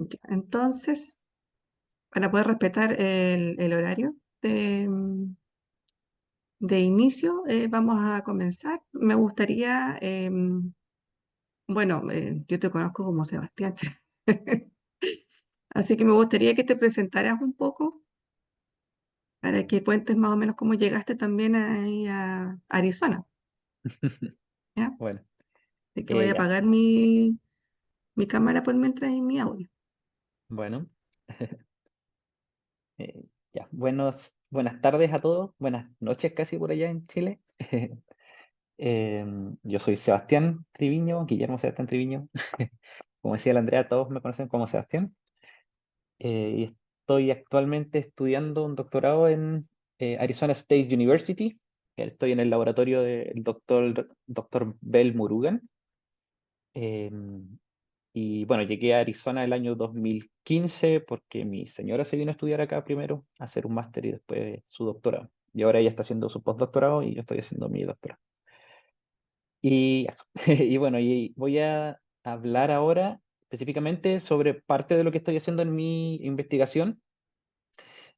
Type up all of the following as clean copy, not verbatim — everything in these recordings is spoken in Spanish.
Ya, entonces, para poder respetar el horario de inicio, vamos a comenzar. Me gustaría, bueno, yo te conozco como Sebastián, así que me gustaría que te presentaras un poco para que cuentes más o menos cómo llegaste también ahí a Arizona, ¿ya? Bueno, Así que voy a ya, apagar mi cámara por mientras y mi audio. bueno, ya, buenas tardes a todos, buenas noches casi por allá en Chile. Yo soy Sebastián Triviño, Guillermo Sebastián Triviño. Como decía la Andrea, todos me conocen como Sebastián. Y estoy actualmente estudiando un doctorado en Arizona State University. Estoy en el laboratorio del doctor Bell Murugan. Em, Y bueno, llegué a Arizona el año 2015 porque mi señora se vino a estudiar acá primero, a hacer un máster y después su doctorado. Y ahora ella está haciendo su postdoctorado y yo estoy haciendo mi doctorado. Y, eso. Y bueno, y voy a hablar ahora específicamente sobre parte de lo que estoy haciendo en mi investigación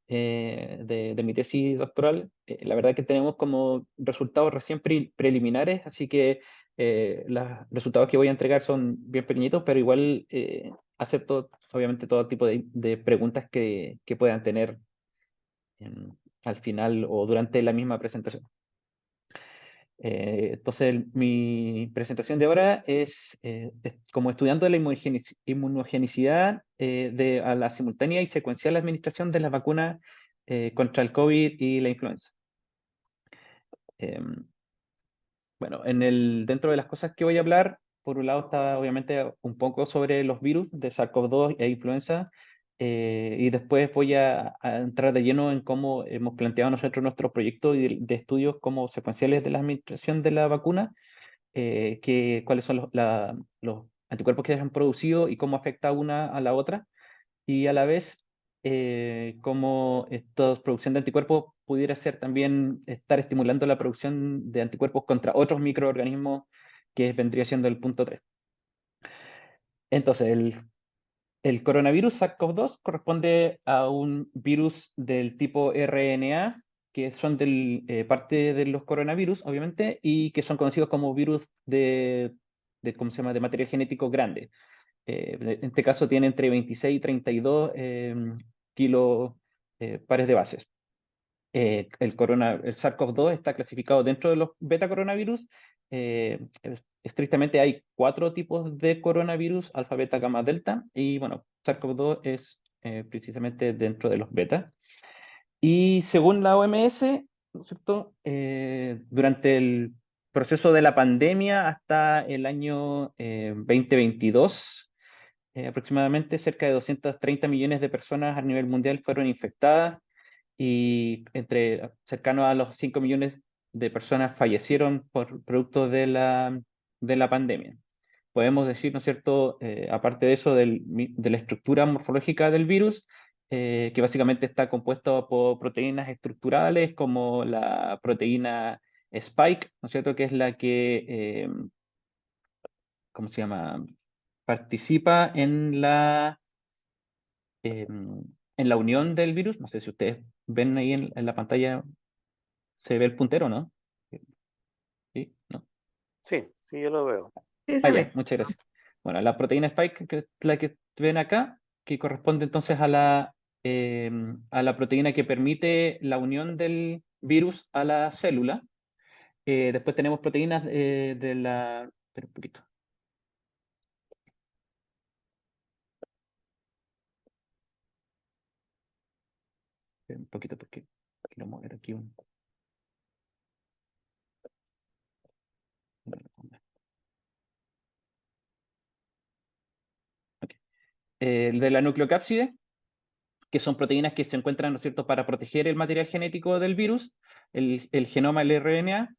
de mi tesis doctoral. La verdad que tenemos como resultados recién preliminares, así que los resultados que voy a entregar son bien pequeñitos, pero igual acepto obviamente todo tipo de preguntas que puedan tener al final o durante la misma presentación. Entonces, mi presentación de ahora es como estudiando la inmunogenicidad a la simultánea y secuencial administración de las vacunas contra el COVID y la influenza. Em, bueno, dentro de las cosas que voy a hablar, por un lado está obviamente un poco sobre los virus de SARS-CoV-2 e influenza, y después voy a entrar de lleno en cómo hemos planteado nosotros nuestro proyecto de estudios como secuenciales de la administración de la vacuna, cuáles son los anticuerpos que se han producido y cómo afecta una a la otra, y a la vez cómo esta producción de anticuerpos pudiera ser también estar estimulando la producción de anticuerpos contra otros microorganismos, que vendría siendo el punto 3. Entonces, el coronavirus SARS-CoV-2 corresponde a un virus del tipo RNA, que son parte de los coronavirus, obviamente, y que son conocidos como virus ¿cómo se llama?, de material genético grande. En este caso tiene entre 26 y 32 kilos pares de bases. El SARS-CoV-2 está clasificado dentro de los beta coronavirus. Estrictamente hay 4 tipos de coronavirus: alfa, beta, gamma, delta. Y bueno, SARS-CoV-2 es precisamente dentro de los beta. Y según la OMS, ¿no es cierto? Durante el proceso de la pandemia hasta el año 2022, aproximadamente cerca de 230 millones de personas a nivel mundial fueron infectadas y cercano a los 5 millones de personas fallecieron por producto de la pandemia. Podemos decir, ¿no es cierto?, aparte de eso, de la estructura morfológica del virus, que básicamente está compuesto por proteínas estructurales como la proteína Spike, ¿no es cierto?, que es la que, ¿cómo se llama?, participa en la unión del virus. No sé si ustedes ven ahí en la pantalla, se ve el puntero, ¿no? Sí, ¿no? Sí, sí, yo lo veo. Sí, Ah, se ya, ve. muchas gracias. Bueno, la proteína Spike, que es la que ven acá, que corresponde entonces a la proteína que permite la unión del virus a la célula. Después tenemos proteínas de la... Espera un poquito. Espera un poquito porque quiero mover aquí un... Ok. El de la nucleocápside, que son proteínas que se encuentran, ¿no es cierto?, para proteger el material genético del virus, el genoma, el RNA,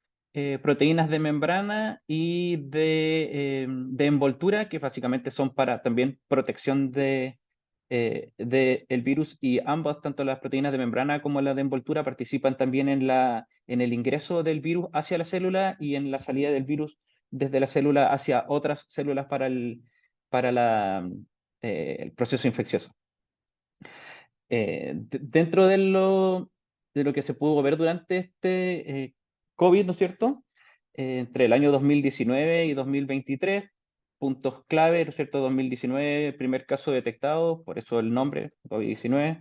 proteínas de membrana y de envoltura, que básicamente son para también protección de el virus, y ambas, tanto las proteínas de membrana como las de envoltura, participan también en el ingreso del virus hacia la célula y en la salida del virus desde la célula hacia otras células para el proceso infeccioso. Dentro de lo que se pudo ver durante este COVID, ¿no es cierto? Entre el año 2019 y 2023, puntos clave, ¿no es cierto? 2019, primer caso detectado, por eso el nombre, COVID-19.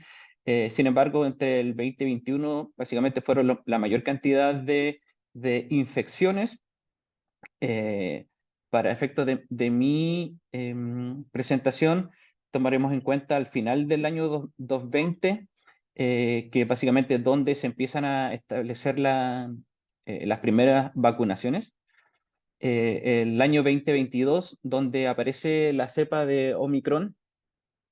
Sin embargo, entre el 2021, básicamente fueron la mayor cantidad de infecciones. Para efectos de mi presentación, tomaremos en cuenta al final del año 2020, que básicamente es donde se empiezan a establecer las primeras vacunaciones. El año 2022, donde aparece la cepa de Omicron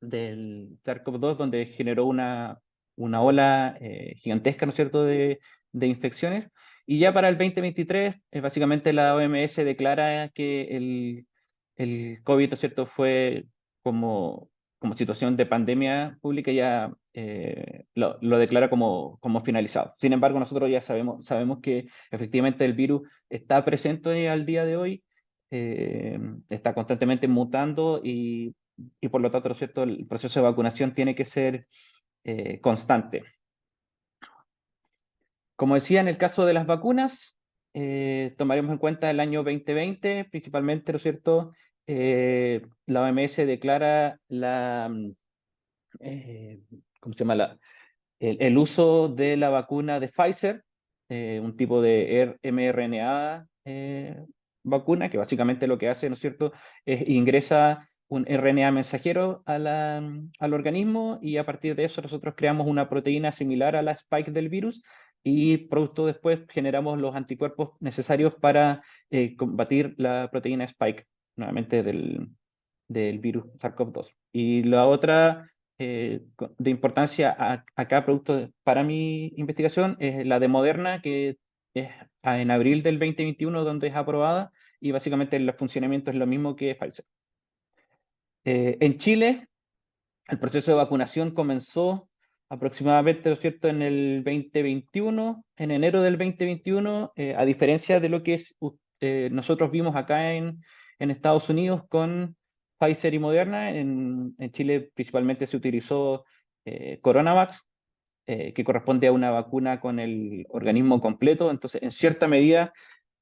del SARS-CoV-2, donde generó una ola gigantesca, ¿no es cierto?, de infecciones. Y ya para el 2023, básicamente la OMS declara que el COVID, ¿no es cierto?, fue como situación de pandemia pública, ya lo declara como finalizado. Sin embargo, nosotros ya sabemos que efectivamente el virus está presente al día de hoy, está constantemente mutando y por lo tanto, ¿no es cierto?, el proceso de vacunación tiene que ser constante. Como decía, en el caso de las vacunas, tomaremos en cuenta el año 2020, principalmente, ¿no es cierto? La OMS declara ¿cómo se llama? El uso de la vacuna de Pfizer, un tipo de mRNA vacuna, que básicamente lo que hace, ¿no es cierto?, es ingresa un RNA mensajero al organismo y a partir de eso nosotros creamos una proteína similar a la spike del virus y producto después generamos los anticuerpos necesarios para combatir la proteína spike, nuevamente del virus SARS-CoV-2. Y la otra de importancia acá, para mi investigación, es la de Moderna, que es en abril del 2021 donde es aprobada y básicamente el funcionamiento es lo mismo que Pfizer. En Chile, el proceso de vacunación comenzó aproximadamente, ¿no es cierto?, en el 2021, en enero del 2021, a diferencia de lo que nosotros vimos acá en Estados Unidos con Pfizer y Moderna, en Chile principalmente se utilizó Coronavax, que corresponde a una vacuna con el organismo completo. Entonces, en cierta medida,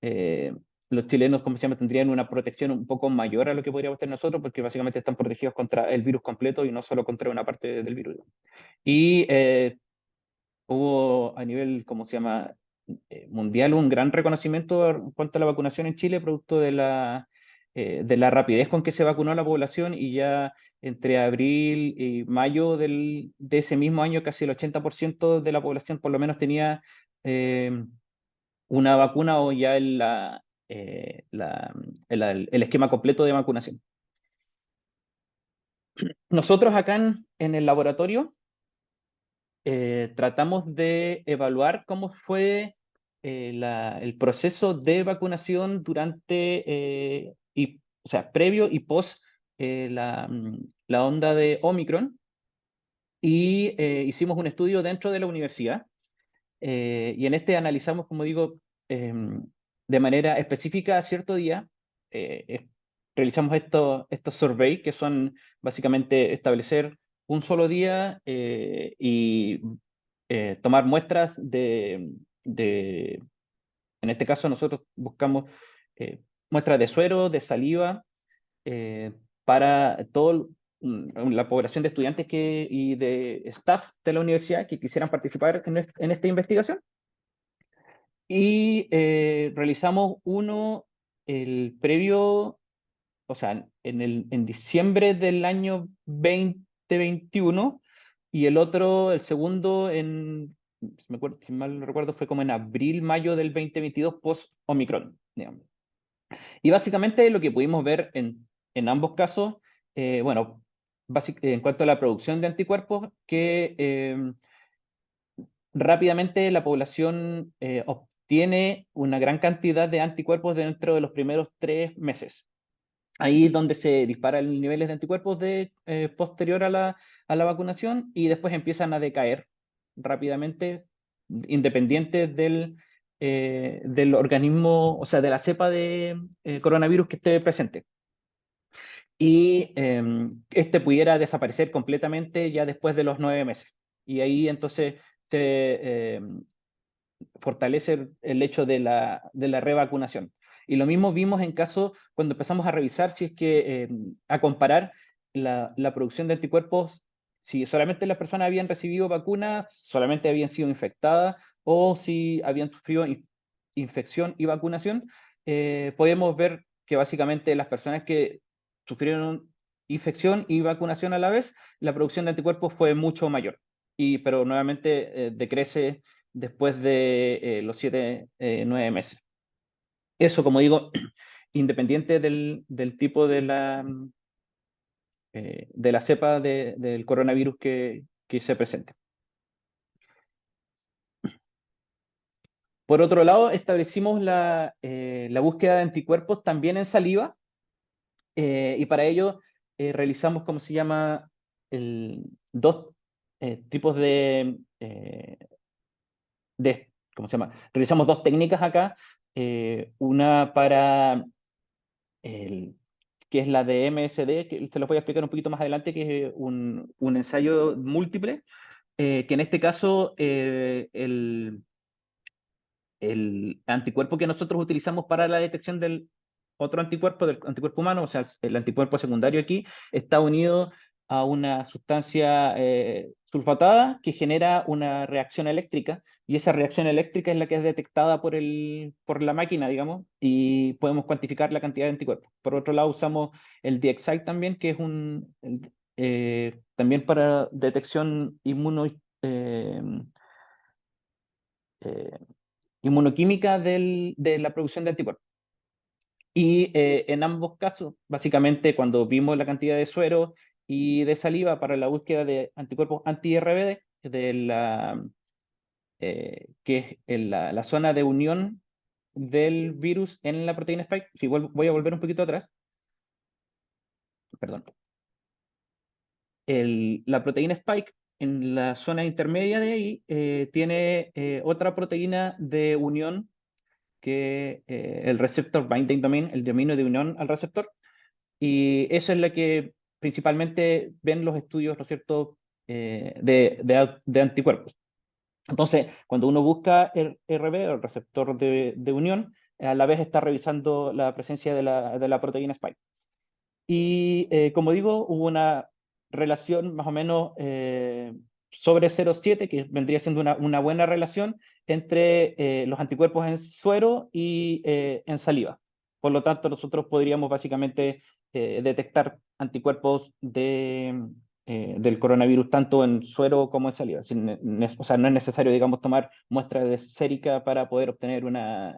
eh, los chilenos, como se llama, tendrían una protección un poco mayor a lo que podríamos tener nosotros, porque básicamente están protegidos contra el virus completo y no solo contra una parte del virus. Y hubo a nivel, ¿cómo se llama?, mundial, un gran reconocimiento en cuanto a la vacunación en Chile, producto de la rapidez con que se vacunó la población y ya entre abril y mayo de ese mismo año, casi el 80% de la población por lo menos tenía una vacuna o ya el esquema completo de vacunación. Nosotros acá en el laboratorio tratamos de evaluar cómo fue el proceso de vacunación durante, o sea, previo y post la onda de Omicron, y hicimos un estudio dentro de la universidad, y en este analizamos, como digo, de manera específica a cierto día, realizamos estos surveys que son básicamente establecer un solo día y tomar muestras en este caso nosotros buscamos muestras de suero, de saliva, para toda la población de estudiantes y de staff de la universidad que quisieran participar en esta investigación. Y realizamos uno el previo, o sea, en diciembre del año 2021 y el otro, el segundo, si mal no recuerdo, fue como en abril, mayo del 2022, post-Omicron, digamos. Y básicamente lo que pudimos ver en ambos casos, bueno, en cuanto a la producción de anticuerpos, que rápidamente la población obtiene una gran cantidad de anticuerpos dentro de los primeros 3 meses. Ahí es donde se disparan los niveles de anticuerpos posterior a la vacunación y después empiezan a decaer rápidamente, independiente del organismo, o sea, de la cepa de coronavirus que esté presente. y este pudiera desaparecer completamente ya después de los 9 meses. Y ahí entonces se fortalece el hecho de la revacunación. Y lo mismo vimos en caso cuando empezamos a revisar si es que, a comparar la producción de anticuerpos, si solamente las personas habían recibido vacunas, solamente habían sido infectadas, o si habían sufrido infección y vacunación, podemos ver que básicamente las personas que sufrieron infección y vacunación a la vez, la producción de anticuerpos fue mucho mayor. Pero nuevamente decrece después de los 7, 9 meses. Eso, como digo, independiente del tipo de la cepa del coronavirus que se presente. Por otro lado, establecimos la búsqueda de anticuerpos también en saliva, y para ello realizamos, ¿cómo se llama?, dos tipos ¿cómo se llama? Realizamos dos técnicas acá, una para que es la de MSD, que se lo voy a explicar un poquito más adelante, que es un ensayo múltiple, que en este caso el anticuerpo que nosotros utilizamos para la detección del otro anticuerpo, del anticuerpo humano, o sea, el anticuerpo secundario aquí, está unido a una sustancia sulfatada que genera una reacción eléctrica, y esa reacción eléctrica es la que es detectada por la máquina, digamos, y podemos cuantificar la cantidad de anticuerpos. Por otro lado, usamos el DXI también, que es también para detección eh, eh, inmunoquímica de la producción de anticuerpos. Y en ambos casos, básicamente, cuando vimos la cantidad de suero y de saliva para la búsqueda de anticuerpos anti-RBD, que es en la zona de unión del virus en la proteína spike, si voy a volver un poquito atrás, perdón. La proteína spike en la zona intermedia de ahí tiene otra proteína de unión que el receptor binding domain, el dominio de unión al receptor, y esa es la que principalmente ven los estudios, ¿no es cierto?, de anticuerpos. Entonces, cuando uno busca el RB, el receptor de unión, a la vez está revisando la presencia de la proteína spike. Y como digo, hubo una relación más o menos sobre 0,7, que vendría siendo una buena relación entre los anticuerpos en suero y en saliva. Por lo tanto, nosotros podríamos básicamente detectar anticuerpos del coronavirus tanto en suero como en saliva. O sea, no es necesario, digamos, tomar muestra de sérica para poder obtener una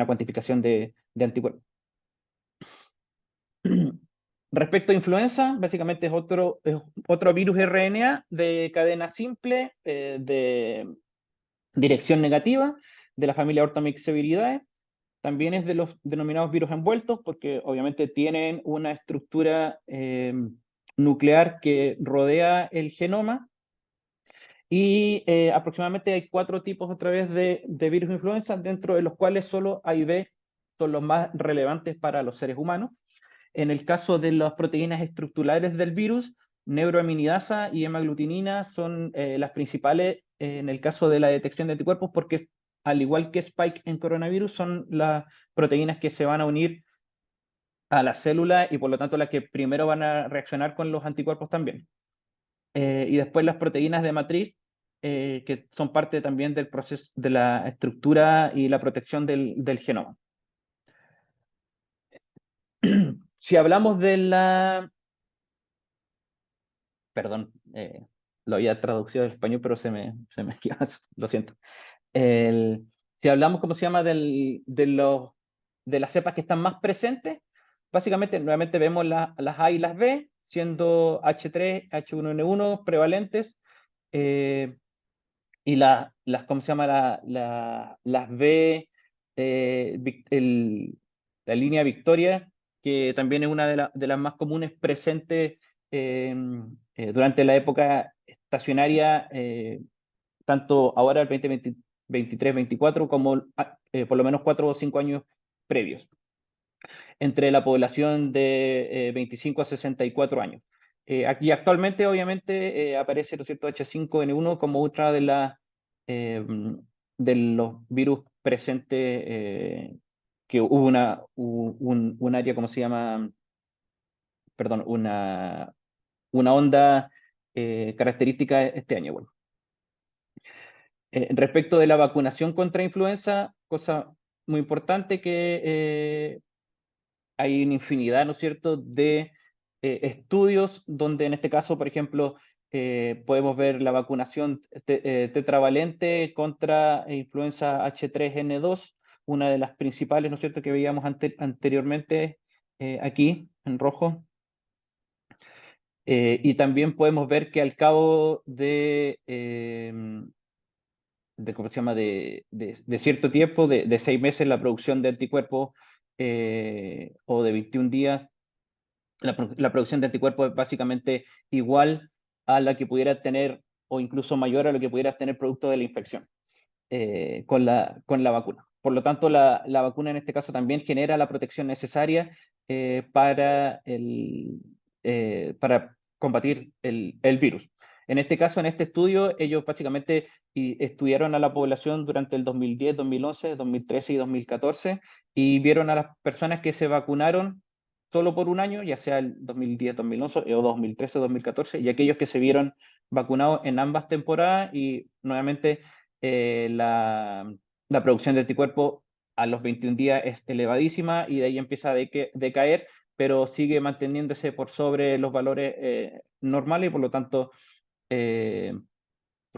cuantificación de anticuerpos. Respecto a influenza, básicamente es otro virus RNA de cadena simple, de dirección negativa, de la familia Orthomyxoviridae. También es de los denominados virus envueltos, porque obviamente tienen una estructura nuclear que rodea el genoma. Y aproximadamente hay 4 tipos otra vez de virus influenza, dentro de los cuales solo A y B son los más relevantes para los seres humanos. En el caso de las proteínas estructurales del virus, neuroaminidasa y hemaglutinina son las principales en el caso de la detección de anticuerpos, porque al igual que Spike en coronavirus, son las proteínas que se van a unir a la célula y por lo tanto las que primero van a reaccionar con los anticuerpos también. Y después las proteínas de matriz, que son parte también del proceso de la estructura y la protección del genoma. Si hablamos de perdón, lo había traducido al español, pero se me esquivó eso, lo siento. Si hablamos, ¿cómo se llama?, de las cepas que están más presentes, básicamente, nuevamente vemos las A y las B, siendo H3, H1N1 prevalentes, y ¿cómo se llama?, las B, la línea Victoria, que también es una de las más comunes presentes durante la época estacionaria, tanto ahora el 2023-24 como por lo menos 4 o 5 años previos. entre la población de 25 a 64 años. Aquí actualmente, obviamente, aparece, ¿no es cierto?, H5N1 como otra de los virus presentes, que hubo un área, ¿cómo se llama? Perdón, una onda característica este año. Bueno. Respecto de la vacunación contra influenza, cosa muy importante que hay una infinidad, ¿no es cierto?, de estudios donde en este caso, por ejemplo, podemos ver la vacunación tetravalente contra influenza H3N2, una de las principales, ¿no es cierto?, que veíamos anteriormente aquí en rojo. Y también podemos ver que al cabo ¿cómo se llama?, de cierto tiempo, de 6 meses, la producción de anticuerpos o de 21 días, la producción de anticuerpos es básicamente igual a la que pudiera tener o incluso mayor a lo que pudiera tener producto de la infección con la vacuna. Por lo tanto, la vacuna en este caso también genera la protección necesaria para combatir el virus. En este caso, en este estudio, ellos básicamente estudiaron a la población durante el 2010, 2011, 2013 y 2014 y vieron a las personas que se vacunaron solo por un año, ya sea el 2010, 2011 o 2013, 2014, y aquellos que se vieron vacunados en ambas temporadas y nuevamente la producción de anticuerpos a los 21 días es elevadísima y de ahí empieza a decaer, pero sigue manteniéndose por sobre los valores normales y por lo tanto,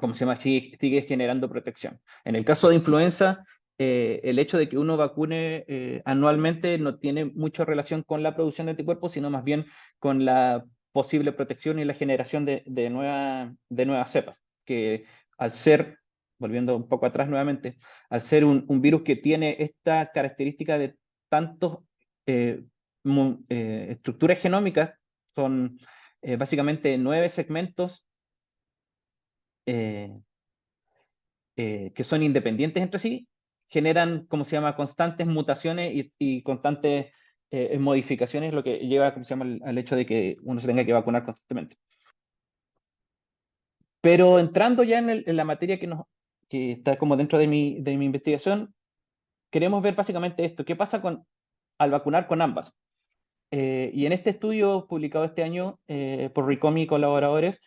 ¿cómo se llama?, sigue generando protección. En el caso de influenza, el hecho de que uno vacune anualmente no tiene mucha relación con la producción de anticuerpos, sino más bien con la posible protección y la generación de nuevas cepas, que al ser, volviendo un poco atrás nuevamente, al ser un virus que tiene esta característica de tantos estructuras genómicas, son básicamente 9 segmentos eh, que son independientes entre sí, generan, ¿cómo se llama?, constantes mutaciones y constantes modificaciones, lo que lleva, ¿cómo se llama?, al hecho de que uno se tenga que vacunar constantemente. Pero entrando ya en la materia que está como dentro de mi investigación, queremos ver básicamente esto, ¿qué pasa al vacunar con ambas? Y en este estudio publicado este año por Ricomi y colaboradores,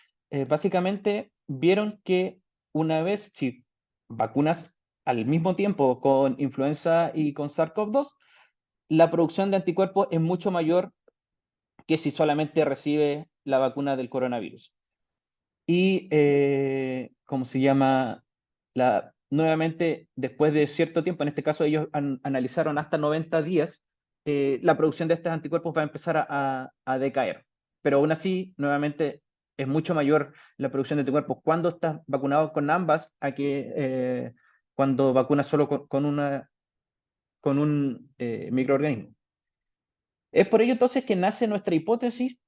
básicamente vieron que una vez, si vacunas al mismo tiempo con influenza y con SARS-CoV-2, la producción de anticuerpos es mucho mayor que si solamente recibe la vacuna del coronavirus. Y, ¿cómo se llama? Nuevamente, después de cierto tiempo, en este caso ellos analizaron hasta 90 días, la producción de estos anticuerpos va a empezar a decaer. Pero aún así, nuevamente, es mucho mayor la producción de anticuerpos cuando estás vacunado con ambas a que cuando vacunas solo con un microorganismo. Es por ello entonces que nace nuestra hipótesis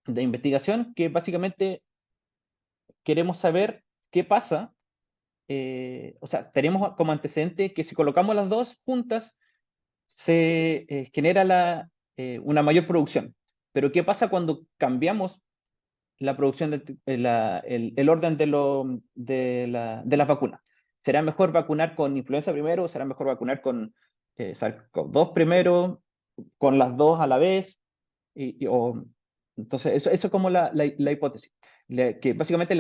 de investigación, que básicamente queremos saber qué pasa. O sea, tenemos como antecedente que si colocamos las dos juntas, se genera una mayor producción. Pero ¿qué pasa cuando cambiamos la producción, el orden de las vacunas? ¿Será mejor vacunar con influenza primero? ¿Será mejor vacunar con SARS-CoV-2 primero? ¿Con las dos a la vez? Entonces, eso es como la hipótesis, que básicamente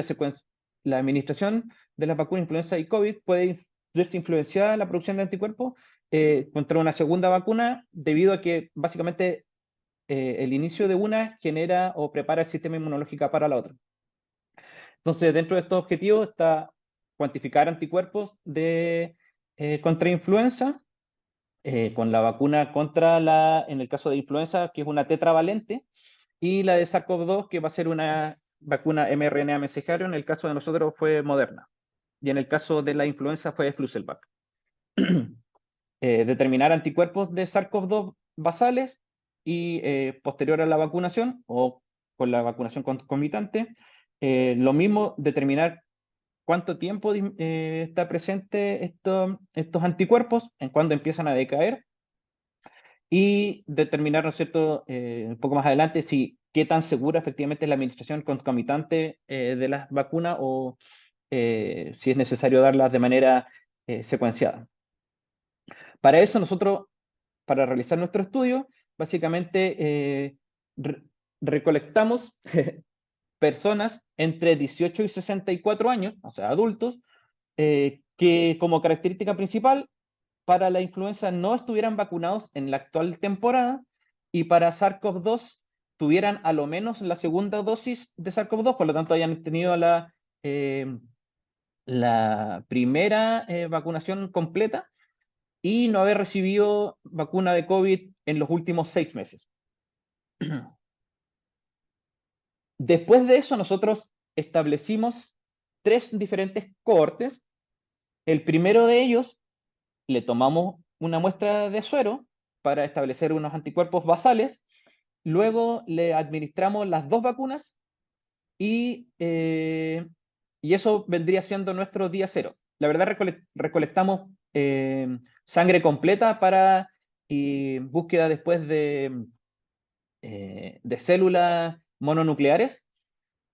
la administración de las vacunas influenza y COVID puede verse influenciada la producción de anticuerpos contra una segunda vacuna, debido a que básicamente el inicio de una genera o prepara el sistema inmunológico para la otra. Entonces, dentro de estos objetivos está cuantificar anticuerpos contra influenza, con la vacuna en el caso de influenza, que es una tetravalente, y la de SARS-CoV-2, que va a ser una vacuna mRNA mensajero. En el caso de nosotros fue Moderna, y en el caso de la influenza fue Flucelvac. Determinar anticuerpos de SARS-CoV-2 basales y posterior a la vacunación o con la vacunación concomitante. Lo mismo, determinar cuánto tiempo está presente estos anticuerpos, en cuándo empiezan a decaer, y determinar, ¿no es cierto?, un poco más adelante si qué tan segura efectivamente es la administración concomitante de las vacunas o si es necesario darlas de manera secuenciada. Para eso nosotros, para realizar nuestro estudio, básicamente recolectamos personas entre 18 y 64 años, o sea, adultos, que como característica principal para la influenza no estuvieran vacunados en la actual temporada y para SARS-CoV-2 tuvieran a lo menos la segunda dosis de SARS-CoV-2, por lo tanto hayan tenido la primera vacunación completa y no haber recibido vacuna de COVID en los últimos 6 meses. Después de eso, nosotros establecimos 3 diferentes cohortes. El primero de ellos, le tomamos una muestra de suero para establecer unos anticuerpos basales. Luego le administramos las 2 vacunas y eso vendría siendo nuestro día cero. La verdad, recolectamos sangre completa para búsqueda después de células mononucleares,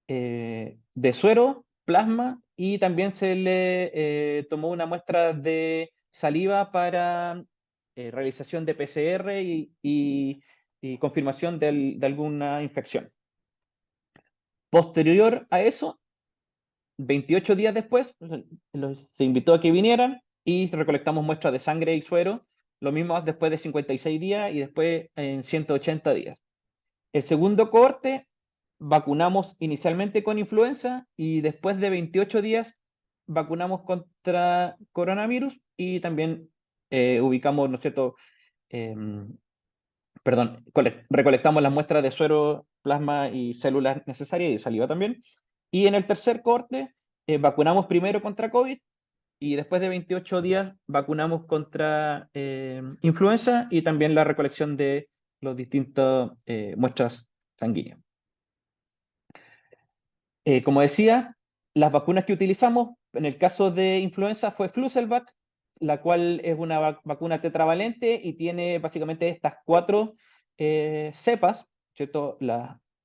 de suero, plasma, y también se le tomó una muestra de saliva para realización de PCR y confirmación de alguna infección. Posterior a eso, 28 días después, se invitó a que vinieran y recolectamos muestras de sangre y suero, lo mismo después de 56 días y después en 180 días. El segundo cohorte vacunamos inicialmente con influenza y después de 28 días vacunamos contra coronavirus y también ubicamos, ¿no es cierto? Recolectamos las muestras de suero, plasma y células necesarias y saliva también. Y en el tercer corte vacunamos primero contra COVID y después de 28 días vacunamos contra influenza y también la recolección de los distintas muestras sanguíneas. Como decía, las vacunas que utilizamos en el caso de influenza fue Flucelvac, la cual es una vacuna tetravalente y tiene básicamente estas 4 cepas, ¿cierto?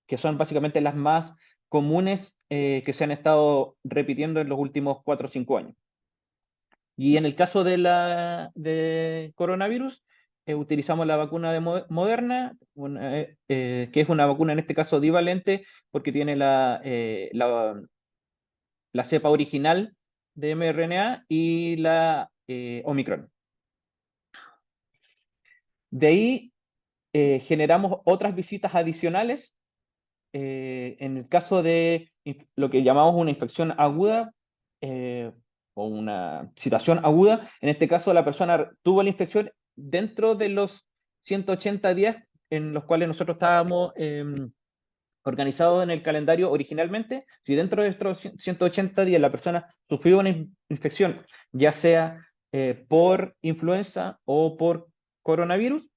Que son básicamente las más comunes que se han estado repitiendo en los últimos 4 o 5 años. Y en el caso de coronavirus, utilizamos la vacuna de Moderna, que es una vacuna en este caso divalente, porque tiene la cepa original de mRNA y la Omicron. De ahí generamos otras visitas adicionales. En el caso de lo que llamamos una infección aguda o una situación aguda, en este caso la persona tuvo la infección dentro de los 180 días en los cuales nosotros estábamos organizados en el calendario originalmente. Si dentro de estos 180 días la persona sufrió una infección, ya sea por influenza o por coronavirus,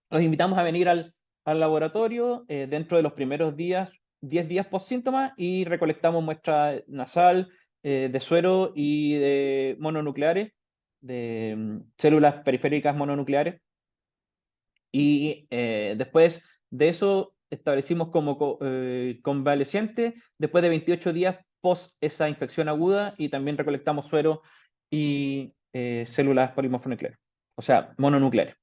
los invitamos a venir al laboratorio dentro de los primeros 10 días post síntomas y recolectamos muestra nasal, de suero y de mononucleares, de células periféricas mononucleares. Y después de eso establecimos como convaleciente después de 28 días post esa infección aguda y también recolectamos suero y células polimorfonucleares, o sea, mononucleares.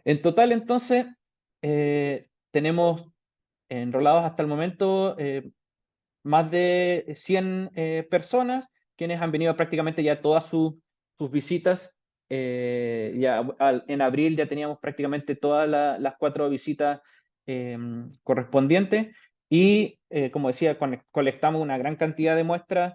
En total, entonces, tenemos enrolados hasta el momento más de 100 personas, quienes han venido prácticamente ya todas sus visitas. En abril ya teníamos prácticamente todas las 4 visitas correspondientes y, como decía, colectamos una gran cantidad de muestras,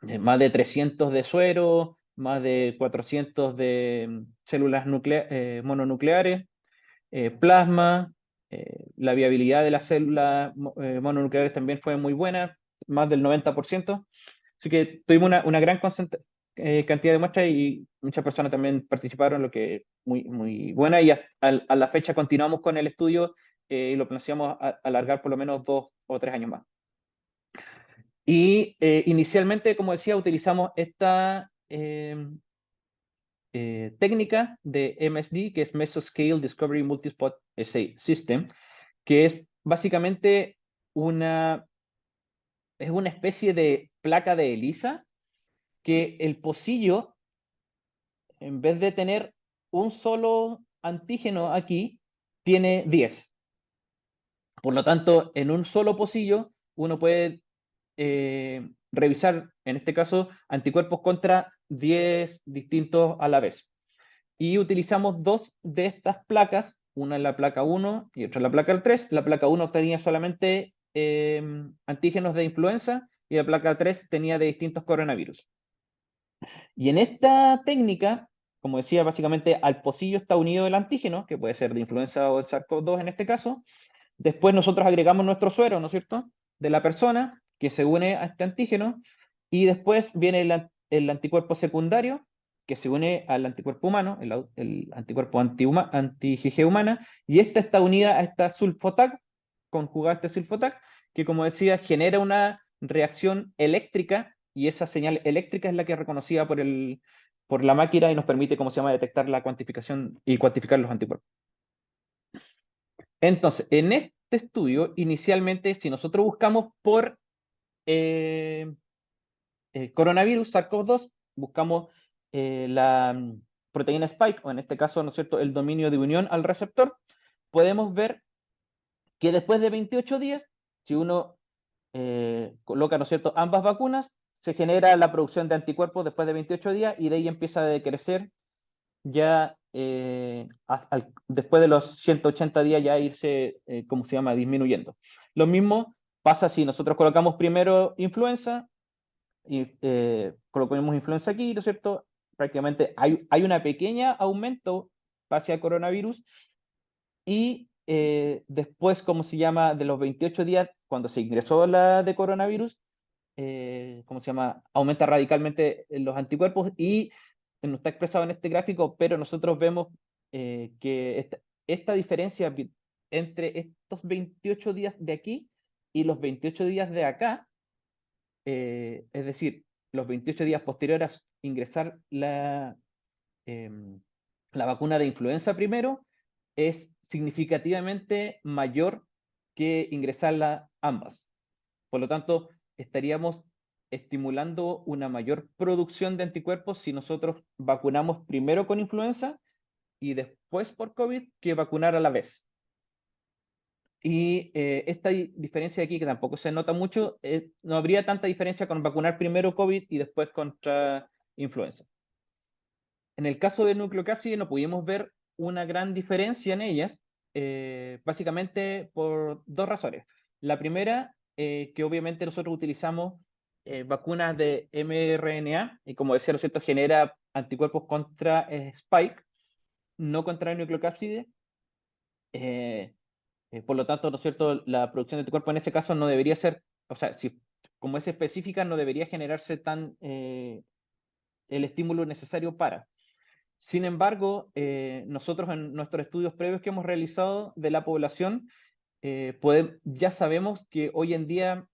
más de 300 de suero, más de 400 de células mononucleares, plasma, la viabilidad de las células mononucleares también fue muy buena, más del 90%. Así que tuvimos una gran cantidad de muestras y muchas personas también participaron, lo que es muy, muy buena. Y a la fecha continuamos con el estudio y lo planeamos alargar por lo menos 2 o 3 años más. Y inicialmente, como decía, utilizamos técnica de MSD, que es Mesoscale Discovery Multispot Assay System, que es básicamente es una especie de placa de ELISA que el pocillo, en vez de tener un solo antígeno aquí, tiene 10. Por lo tanto, en un solo pocillo uno puede revisar, en este caso, anticuerpos contra 10 distintos a la vez. Y utilizamos dos de estas placas, una en la placa 1 y otra en la placa 3. La placa 1 tenía solamente antígenos de influenza y la placa 3 tenía de distintos coronavirus. Y en esta técnica, como decía, básicamente al pocillo está unido el antígeno, que puede ser de influenza o de SARS-CoV-2 en este caso. Después nosotros agregamos nuestro suero, ¿no es cierto?, de la persona que se une a este antígeno, y después viene el anticuerpo secundario que se une al anticuerpo humano, el anticuerpo anti-IgG humana, y esta está unida a esta sulfotac, conjugada a este sulfotac, que como decía, genera una reacción eléctrica, y esa señal eléctrica es la que es reconocida por la máquina y nos permite, como se llama, detectar la cuantificación y cuantificar los anticuerpos. Entonces, en este estudio, inicialmente, si nosotros buscamos por coronavirus, SARS-CoV-2, buscamos la proteína spike, o en este caso, ¿no es cierto?, el dominio de unión al receptor, podemos ver que después de 28 días, si uno coloca, ¿no es cierto?, ambas vacunas, se genera la producción de anticuerpos después de 28 días y de ahí empieza a decrecer ya después de los 180 días ya irse, ¿cómo se llama?, disminuyendo. Lo mismo pasa si nosotros colocamos primero influenza, y colocamos influenza aquí, ¿no es cierto? Prácticamente hay una pequeña aumento hacia coronavirus y después, ¿cómo se llama?, de los 28 días, cuando se ingresó la de coronavirus, ¿cómo se llama?, aumenta radicalmente los anticuerpos y no está expresado en este gráfico, pero nosotros vemos que esta diferencia entre estos 28 días de aquí y los 28 días de acá, es decir, los 28 días posteriores a ingresar la vacuna de influenza primero, es significativamente mayor que ingresarla ambas. Por lo tanto, estaríamos estimulando una mayor producción de anticuerpos si nosotros vacunamos primero con influenza y después por COVID que vacunar a la vez. Y esta diferencia aquí, que tampoco se nota mucho, no habría tanta diferencia con vacunar primero COVID y después contra influenza. En el caso de nucleocápside no pudimos ver una gran diferencia en ellas, básicamente por dos razones. La primera, que obviamente nosotros utilizamos vacunas de mRNA, y como decía, ¿no es cierto?, genera anticuerpos contra Spike, no contra el nucleocápside. Por lo tanto, ¿no es cierto?, la producción de anticuerpos en este caso no debería ser, o sea, si, como es específica, no debería generarse tan el estímulo necesario para. Sin embargo, nosotros en nuestros estudios previos que hemos realizado de la población, ya sabemos que hoy en día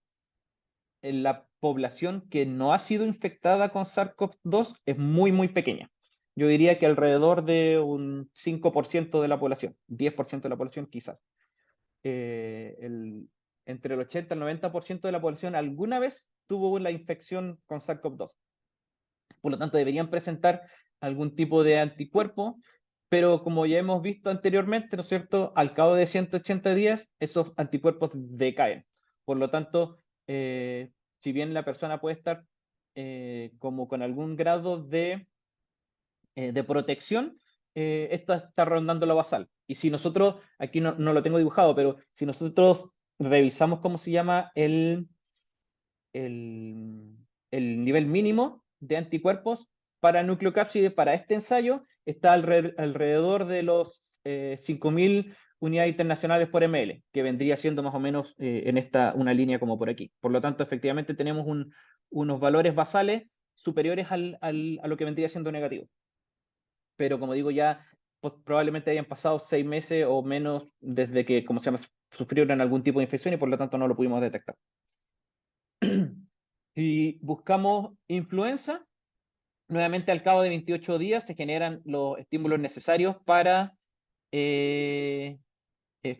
en la población que no ha sido infectada con SARS-CoV-2 es muy, muy pequeña. Yo diría que alrededor de un 5% de la población, 10% de la población quizás. Entre el 80 y el 90% de la población alguna vez tuvo la infección con SARS-CoV-2. Por lo tanto, deberían presentar algún tipo de anticuerpo, pero como ya hemos visto anteriormente, ¿no es cierto?, al cabo de 180 días, esos anticuerpos decaen. Por lo tanto, si bien la persona puede estar como con algún grado de protección, esto está rondando lo basal. Y si nosotros, aquí no lo tengo dibujado, pero si nosotros revisamos cómo se llama el, el nivel mínimo de anticuerpos para nucleocápside para este ensayo, está alrededor de los 5.000 unidades internacionales por ml, que vendría siendo más o menos una línea como por aquí. Por lo tanto, efectivamente tenemos unos valores basales superiores a lo que vendría siendo negativo. Pero como digo, ya pues, probablemente hayan pasado 6 meses o menos desde que, como se llama, sufrieron algún tipo de infección y por lo tanto no lo pudimos detectar. Si buscamos influenza, nuevamente al cabo de 28 días se generan los estímulos necesarios para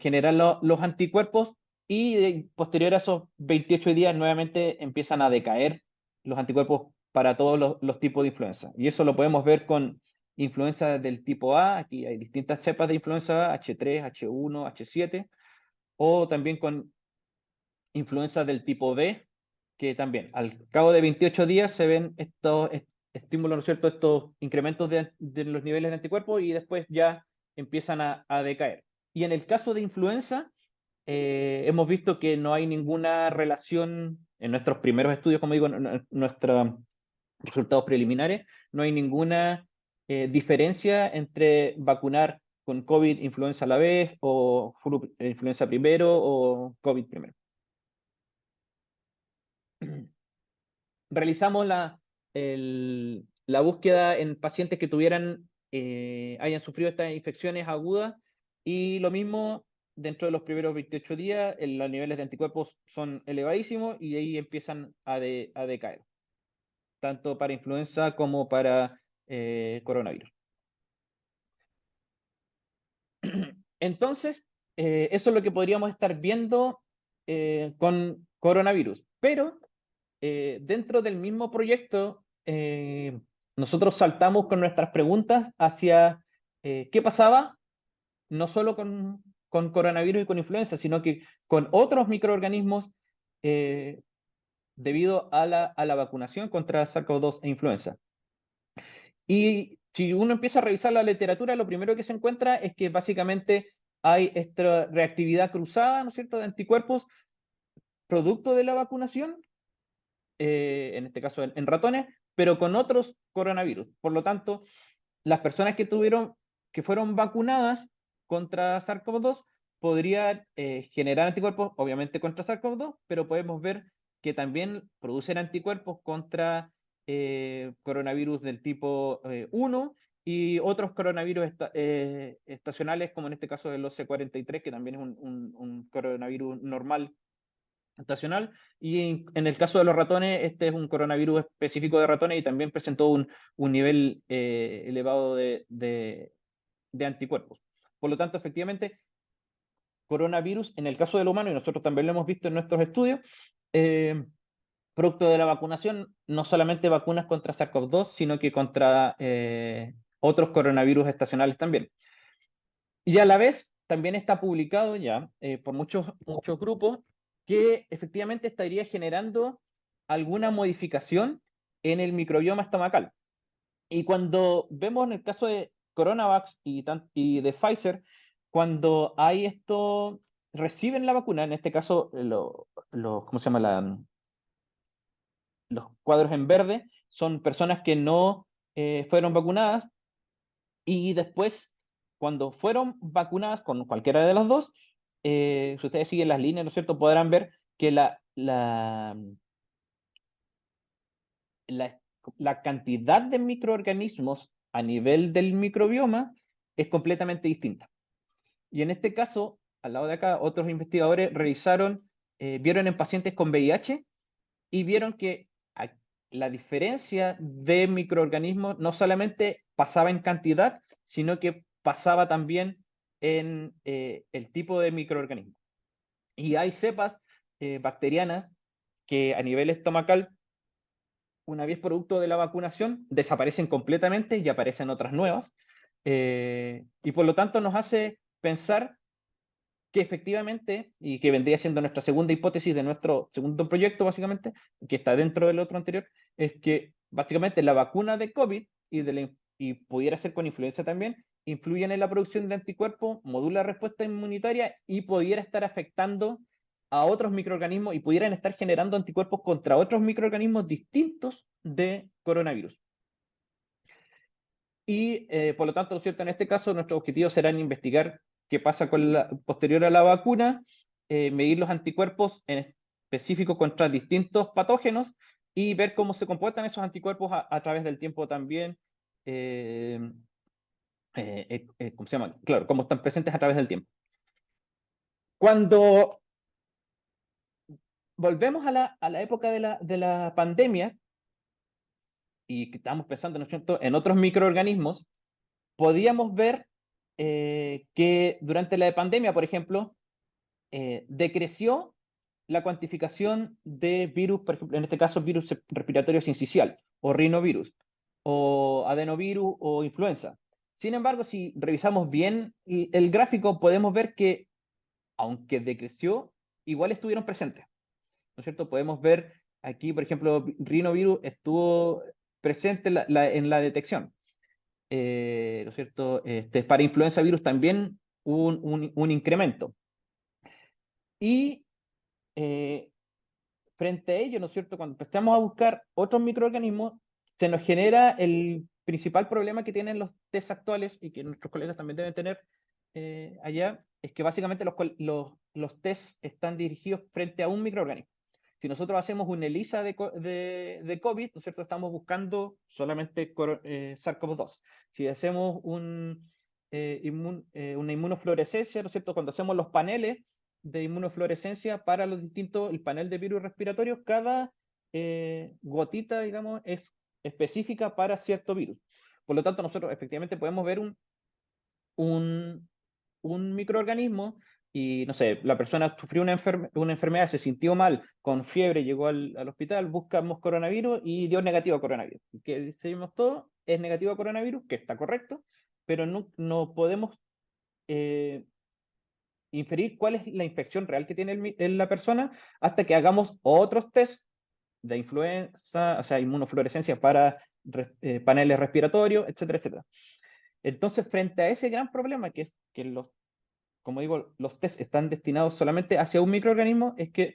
generar los anticuerpos y posterior a esos 28 días nuevamente empiezan a decaer los anticuerpos para todos los tipos de influenza. Y eso lo podemos ver con influenza del tipo A, aquí hay distintas cepas de influenza A, H3, H1, H7, o también con influenza del tipo B, que también al cabo de 28 días se ven estos estímulos, ¿no es cierto?, estos incrementos de los niveles de anticuerpos y después ya empiezan a decaer. Y en el caso de influenza, hemos visto que no hay ninguna relación en nuestros primeros estudios, como digo, en nuestros resultados preliminares, no hay ninguna diferencia entre vacunar con COVID influenza a la vez o influenza primero o COVID primero. Realizamos la búsqueda en pacientes que hayan sufrido estas infecciones agudas y lo mismo dentro de los primeros 28 días, los niveles de anticuerpos son elevadísimos y de ahí empiezan a decaer, tanto para influenza como para coronavirus. Entonces, eso es lo que podríamos estar viendo con coronavirus, pero dentro del mismo proyecto, nosotros saltamos con nuestras preguntas hacia qué pasaba, no solo con coronavirus y con influenza, sino que con otros microorganismos debido a la vacunación contra SARS-CoV-2 e influenza. Y si uno empieza a revisar la literatura, lo primero que se encuentra es que básicamente hay esta reactividad cruzada, ¿no es cierto?, de anticuerpos producto de la vacunación, en este caso en ratones, pero con otros coronavirus. Por lo tanto, las personas que fueron vacunadas contra SARS-CoV-2 podrían generar anticuerpos, obviamente contra SARS-CoV-2, pero podemos ver que también producen anticuerpos contra coronavirus del tipo 1 y otros coronavirus estacionales, como en este caso el OC43, que también es un coronavirus normal estacional, y en el caso de los ratones, este es un coronavirus específico de ratones y también presentó un nivel elevado de anticuerpos. Por lo tanto, efectivamente, coronavirus, en el caso del humano, y nosotros también lo hemos visto en nuestros estudios, producto de la vacunación, no solamente vacunas contra SARS-CoV-2, sino que contra otros coronavirus estacionales también. Y a la vez, también está publicado ya por muchos grupos que efectivamente estaría generando alguna modificación en el microbioma estomacal. Y cuando vemos en el caso de Coronavax y de Pfizer, cuando hay esto, reciben la vacuna, en este caso, ¿cómo se llama? Los cuadros en verde son personas que no fueron vacunadas y después, cuando fueron vacunadas con cualquiera de las dos, si ustedes siguen las líneas, ¿no es cierto?, podrán ver que la cantidad de microorganismos a nivel del microbioma es completamente distinta. Y en este caso, al lado de acá, otros investigadores vieron en pacientes con VIH y vieron que la diferencia de microorganismos no solamente pasaba en cantidad, sino que pasaba también en el tipo de microorganismo. Y hay cepas bacterianas que a nivel estomacal, una vez producto de la vacunación, desaparecen completamente y aparecen otras nuevas. Y por lo tanto nos hace pensar que efectivamente, y que vendría siendo nuestra segunda hipótesis de nuestro segundo proyecto, básicamente, que está dentro del otro anterior, es que básicamente la vacuna de COVID y pudiera ser con influenza también, influyen en la producción de anticuerpos, modula la respuesta inmunitaria y pudiera estar afectando a otros microorganismos y pudieran estar generando anticuerpos contra otros microorganismos distintos de coronavirus. Y por lo tanto, ¿no es cierto?, en este caso, nuestros objetivos serán investigar qué pasa posterior a la vacuna, medir los anticuerpos en específico contra distintos patógenos y ver cómo se comportan esos anticuerpos a través del tiempo también. ¿Cómo se llama? Claro, cómo están presentes a través del tiempo. Cuando volvemos a la época de la pandemia, y que estamos pensando, ¿no es cierto?, en otros microorganismos, podíamos ver que durante la pandemia, por ejemplo, decreció la cuantificación de virus, por ejemplo, en este caso virus respiratorio sincicial, o rinovirus, o adenovirus, o influenza. Sin embargo, si revisamos bien el gráfico, podemos ver que, aunque decreció, igual estuvieron presentes, ¿no es cierto? Podemos ver aquí, por ejemplo, rinovirus estuvo presente en la detección, ¿no es cierto? Para influenza virus también hubo un incremento. Y eh, frente a ello, ¿no es cierto? Cuando empezamos a buscar otros microorganismos, se nos genera el principal problema que tienen los test actuales y que nuestros colegas también deben tener allá, es que básicamente los test están dirigidos frente a un microorganismo. Si nosotros hacemos un ELISA de COVID, ¿no es cierto? Estamos buscando solamente SARS-CoV-2. Si hacemos una inmunofluorescencia, ¿no es cierto? Cuando hacemos los paneles de inmunofluorescencia para los distintos, el panel de virus respiratorios, cada gotita, digamos, es específica para cierto virus. Por lo tanto, nosotros efectivamente podemos ver un, un microorganismo y, no sé, la persona sufrió una enfermedad, se sintió mal, con fiebre, llegó al hospital, buscamos coronavirus y dio negativo a coronavirus. ¿Y qué decimos todo? Es negativo a coronavirus, que está correcto, pero no podemos inferir cuál es la infección real que tiene la persona hasta que hagamos otros test de influenza, o sea, inmunofluorescencia para paneles respiratorios, etcétera, etcétera. Entonces, frente a ese gran problema que es que como digo, los test están destinados solamente hacia un microorganismo, es que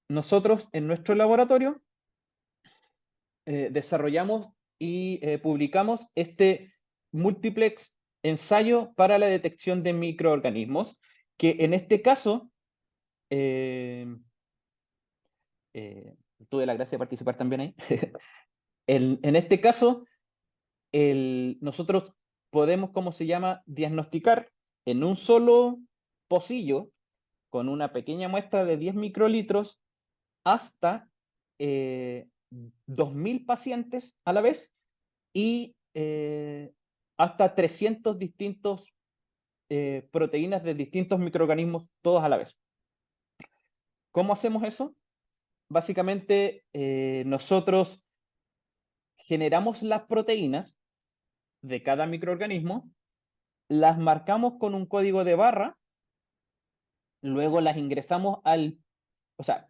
nosotros en nuestro laboratorio desarrollamos y publicamos este multiplex ensayo para la detección de microorganismos, que en este caso eh, tuve la gracia de participar también ahí. En este caso, nosotros podemos, ¿cómo se llama?, diagnosticar en un solo pocillo, con una pequeña muestra de 10 microlitros, hasta 2.000 pacientes a la vez y hasta 300 distintos proteínas de distintos microorganismos, todos a la vez. ¿Cómo hacemos eso? Básicamente, nosotros generamos las proteínas de cada microorganismo, las marcamos con un código de barra, luego las ingresamos o sea,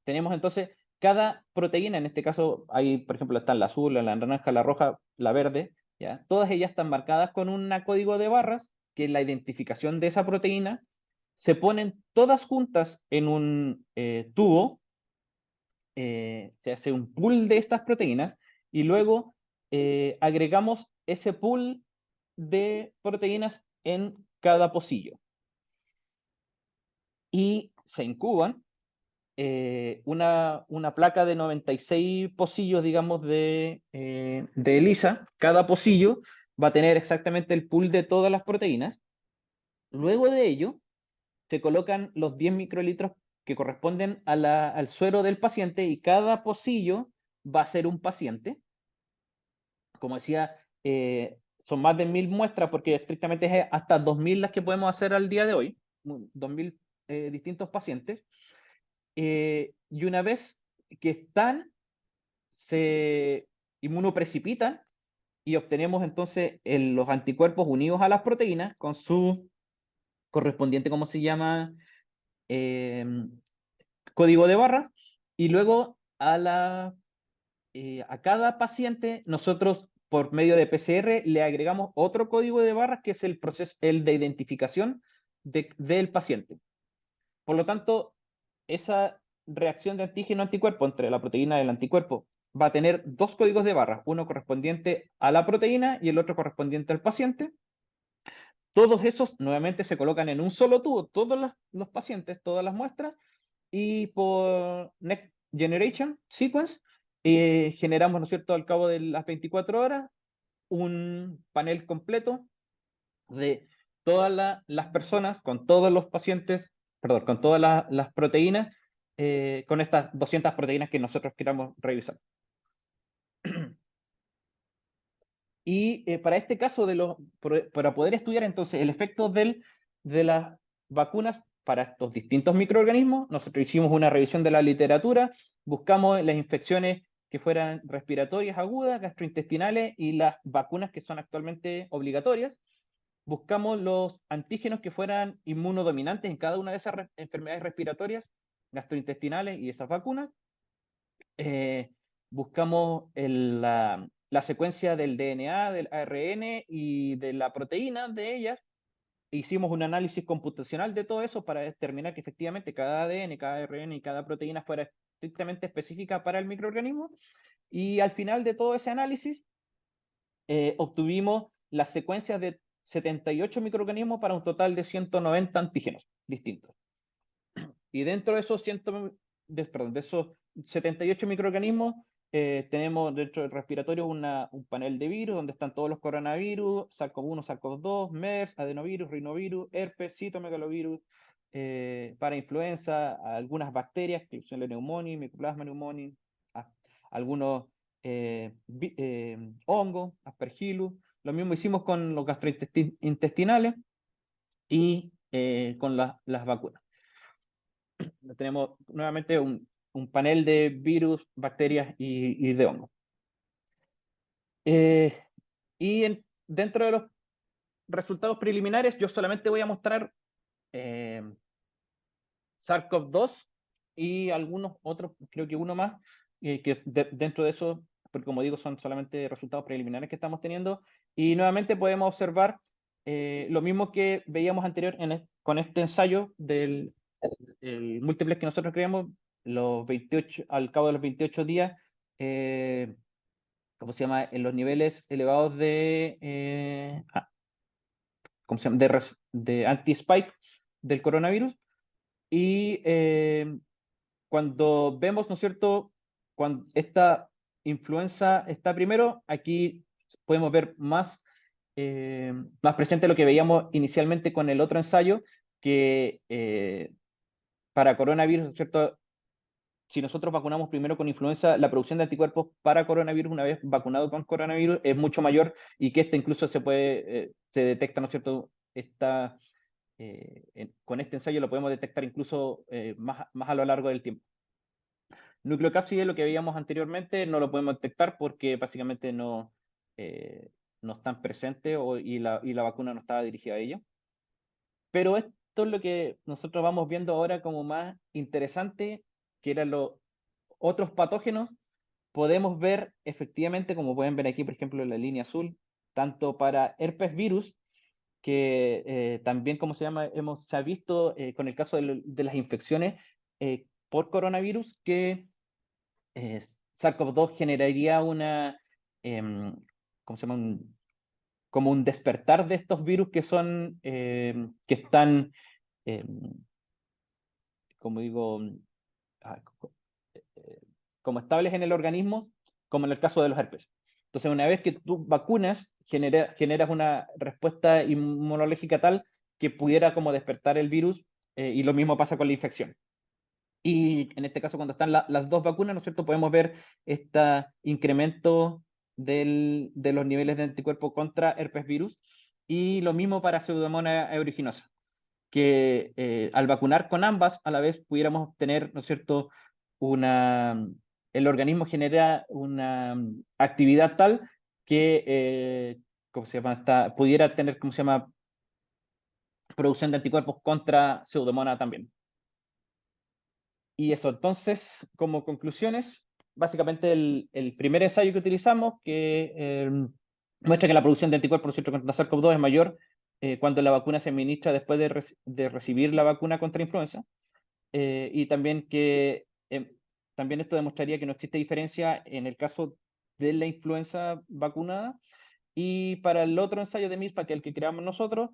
tenemos entonces cada proteína, en este caso, ahí por ejemplo están la azul, la naranja, la roja, la verde, ¿ya? Todas ellas están marcadas con un código de barras, que es la identificación de esa proteína, se ponen todas juntas en un tubo, se hace un pool de estas proteínas y luego agregamos ese pool de proteínas en cada pocillo. Y se incuban una placa de 96 pocillos, digamos, de ELISA. Cada pocillo va a tener exactamente el pool de todas las proteínas. Luego de ello, se colocan los 10 microlitros que corresponden al suero del paciente y cada pocillo va a ser un paciente. Como decía, son más de 1.000 muestras porque estrictamente es hasta 2.000 las que podemos hacer al día de hoy, 2.000 distintos pacientes. Y una vez que están, se inmunoprecipitan y obtenemos entonces los anticuerpos unidos a las proteínas con su correspondiente, ¿cómo se llama?, código de barra. Y luego a cada paciente nosotros por medio de PCR le agregamos otro código de barras que es el proceso, el de identificación del paciente. Por lo tanto, esa reacción de antígeno-anticuerpo entre la proteína y el anticuerpo va a tener dos códigos de barras, uno correspondiente a la proteína y el otro correspondiente al paciente. Todos esos nuevamente se colocan en un solo tubo, todos los pacientes, todas las muestras, y por Next Generation Sequence generamos, ¿no es cierto?, al cabo de las 24 horas, un panel completo de todas las personas, con todos los pacientes, perdón, con todas las proteínas, con estas 200 proteínas que nosotros queramos revisar. Y para este caso, para poder estudiar entonces el efecto de las vacunas para estos distintos microorganismos, nosotros hicimos una revisión de la literatura, buscamos las infecciones que fueran respiratorias agudas, gastrointestinales y las vacunas que son actualmente obligatorias. Buscamos los antígenos que fueran inmunodominantes en cada una de esas enfermedades respiratorias, gastrointestinales y esas vacunas. Buscamos la secuencia del DNA, del ARN y de la proteína de ellas. Hicimos un análisis computacional de todo eso para determinar que efectivamente cada ADN, cada ARN y cada proteína fuera estrictamente específica para el microorganismo. Y al final de todo ese análisis, obtuvimos las secuencias de 78 microorganismos para un total de 190 antígenos distintos. Y dentro de esos, de esos 78 microorganismos, tenemos dentro del respiratorio un panel de virus donde están todos los coronavirus, SARS-CoV-1, SARS-CoV-2, MERS, adenovirus, rinovirus, herpes, citomegalovirus, para influenza, algunas bacterias, Klebsiella pneumoniae, Mycoplasma pneumoniae, algunos hongos, Aspergillus. Lo mismo hicimos con los gastrointestinales y con las vacunas. Tenemos nuevamente un panel de virus, bacterias y de hongos. Dentro de los resultados preliminares, yo solamente voy a mostrar SARS-CoV-2 y algunos otros, creo que uno más, que dentro de eso, porque como digo, son solamente resultados preliminares que estamos teniendo. Y nuevamente podemos observar lo mismo que veíamos anterior con este ensayo del el múltiples que nosotros creamos, al cabo de los 28 días, ¿cómo se llama? En los niveles elevados ¿cómo se llama? De anti-spike del coronavirus. Y cuando vemos, ¿no es cierto?, cuando esta influenza está primero, aquí podemos ver más presente lo que veíamos inicialmente con el otro ensayo, que para coronavirus, ¿no es cierto?, si nosotros vacunamos primero con influenza, la producción de anticuerpos para coronavirus, una vez vacunado con coronavirus, es mucho mayor y que incluso se detecta, ¿no es cierto?, con este ensayo lo podemos detectar incluso más a lo largo del tiempo. Nucleocápside, lo que veíamos anteriormente, no lo podemos detectar porque básicamente no están presentes y la vacuna no estaba dirigida a ello. Pero esto es lo que nosotros vamos viendo ahora como más interesante, que eran los otros patógenos. Podemos ver efectivamente, como pueden ver aquí, por ejemplo, en la línea azul, tanto para herpes virus, que también, como se llama, se ha visto con el caso de las infecciones por coronavirus, que eh, SARS-CoV-2 generaría ¿cómo se llama? Como un despertar de estos virus que están, em, como digo, ah, como estables en el organismo, como en el caso de los herpes. Entonces, una vez que tú vacunas, generas una respuesta inmunológica tal que pudiera como despertar el virus, y lo mismo pasa con la infección. Y en este caso, cuando están las dos vacunas, ¿no es cierto?, podemos ver este incremento de los niveles de anticuerpo contra herpes virus, y lo mismo para Pseudomonas aeruginosa, que al vacunar con ambas a la vez pudiéramos tener, ¿no es cierto?, el organismo genera una actividad tal que, ¿cómo se llama? Pudiera tener, ¿cómo se llama?, producción de anticuerpos contra Pseudomonas también. Y eso, entonces, como conclusiones, básicamente el primer ensayo que utilizamos, que muestra que la producción de anticuerpos, ¿no es cierto?, contra SARS-CoV-2 es mayor cuando la vacuna se administra después de recibir la vacuna contra influenza. Y también también esto demostraría que no existe diferencia en el caso de la influenza vacunada. Y para el otro ensayo de MISPA, que es el que creamos nosotros,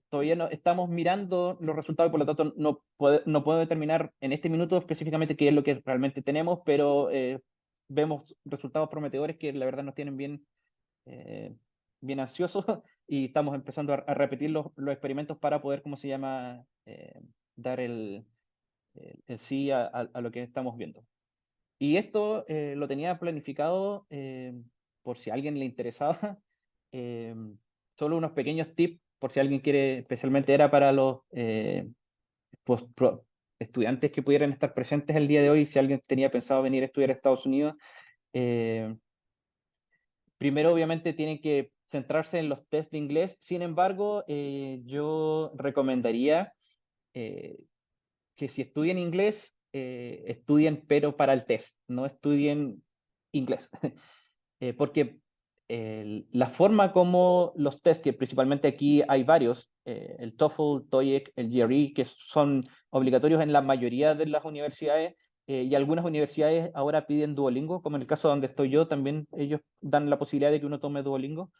todavía no estamos mirando los resultados y por lo tanto no puedo determinar en este minuto específicamente qué es lo que realmente tenemos, pero vemos resultados prometedores que la verdad nos tienen bien ansiosos y estamos empezando a repetir los experimentos para poder, ¿cómo se llama?, dar el sí a lo que estamos viendo. Y esto lo tenía planificado por si a alguien le interesaba solo unos pequeños tips por si alguien quiere, especialmente era para los estudiantes que pudieran estar presentes el día de hoy, si alguien tenía pensado venir a estudiar a Estados Unidos. Primero, obviamente, tienen que centrarse en los test de inglés. Sin embargo, yo recomendaría que si estudian inglés, estudien pero para el test, no estudien inglés. Porque la forma como los test, que principalmente aquí hay varios, el TOEFL, TOEIC, el GRE, que son obligatorios en la mayoría de las universidades, y algunas universidades ahora piden Duolingo, como en el caso donde estoy yo, también ellos dan la posibilidad de que uno tome Duolingo.